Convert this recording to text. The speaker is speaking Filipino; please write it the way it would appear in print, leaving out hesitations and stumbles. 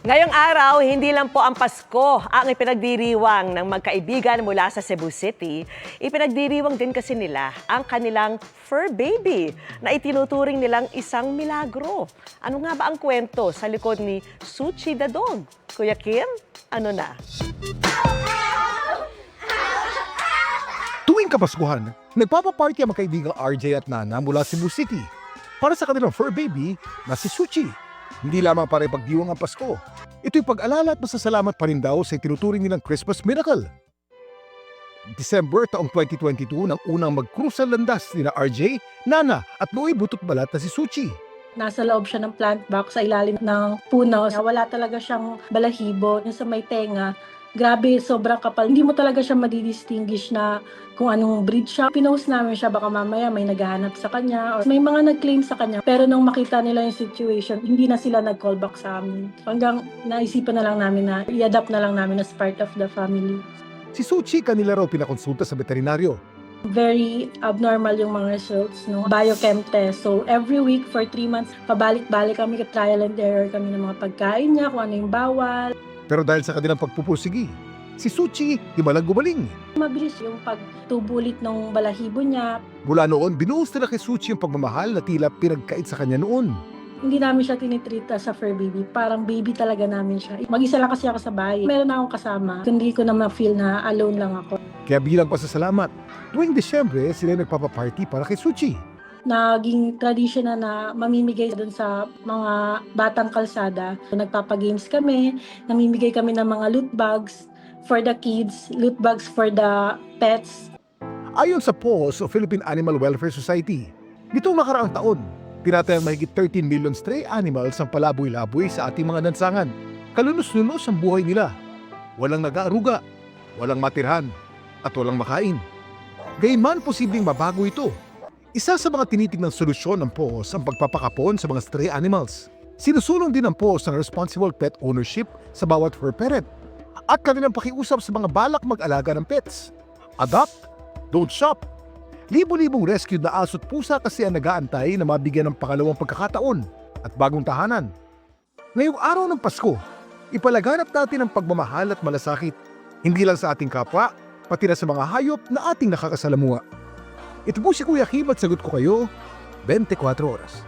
Ngayong araw, hindi lang po ang Pasko ang ipinagdiriwang ng magkaibigan mula sa Cebu City. Ipinagdiriwang din kasi nila ang kanilang fur baby na itinuturing nilang isang milagro. Ano nga ba ang kwento sa likod ni Suchi the Dog? Kuya Kim, ano na? Tuwing Kapaskuhan, nagpapaparty ang magkaibigang RJ at Nana mula Cebu City para sa kanilang fur baby na si Suchi. Hindi lamang para ipagdiwang ang Pasko, ito'y pag-alala at masasalamat pa rin daw sa itinuturing nilang Christmas miracle. December taong 2022 nang unang mag-cruise landas nina RJ, Nana at Louie Butot Balat na si Suchi. Nasa loob siya ng plant box sa ilalim ng puno. Wala talaga siyang balahibo. Yung sa may tenga, grabe, sobrang kapal. Hindi mo talaga siya madidistinguish na kung anong breed siya. Pinost namin siya, baka mamaya may naghahanap sa kanya. Or may mga nag-claim sa kanya. Pero nung makita nila yung situation, hindi na sila nag-call back sa amin. Hanggang naisipan na lang namin na i-adapt na lang namin as part of the family. Si Suchi kanila raw pinakonsulta sa veterinaryo. Very abnormal yung mga results, no? Biochem test. So, every week for 3 months, pabalik-balik kami, trial and error kami ng mga pagkain niya, kung ano yung bawal. Pero dahil sa kanilang pagpupursigi, si Suchi di malang gumaling. Mabilis yung pagtubulit ng balahibo niya. Mula noon, binuhos nila kay Suchi yung pagmamahal na tila pinagkait sa kanya noon. Hindi namin siya tinitreat as a fur baby. Parang baby talaga namin siya. Mag-isa lang kasi ako sa bahay. Meron na akong kasama. Hindi ko na ma-feel na alone lang ako. Kaya bilang pasasalamat, tuwing Desyembre sila nagpapaparty para kay Suchi. Naging tradition na mamimigay dun sa mga batang kalsada. Nagpapagames kami, namimigay kami ng mga loot bags for the kids, loot bags for the pets. Ayon sa PAWS o Philippine Animal Welfare Society, nitong nakaraang taon, tinatayang mahigit 13 million stray animals ang palaboy-laboy sa ating mga lansangan. Kalunos-lunos ang buhay nila. Walang nag-aaruga, walang matirhan, at walang makain. Gayunman posibleng mabago ito. Isa sa mga tinitingnang solusyon ng PAWS ang pagpapakapon sa mga stray animals. Sinusulong din ng PAWS ang responsible pet ownership sa bawat fur parent at kanilang pakiusap sa mga balak mag-alaga ng pets. Adopt, don't shop. Libo-libong rescued na aso at pusa kasi ang nag-aantay na mabigyan ng pangalawang pagkakataon at bagong tahanan. Ngayong araw ng Pasko, ipalaganap natin ang pagmamahal at malasakit, hindi lang sa ating kapwa, pati na sa mga hayop na ating nakakasalamuha. Ito po si Kuya Kim at sagot ko kayo, 24 oras.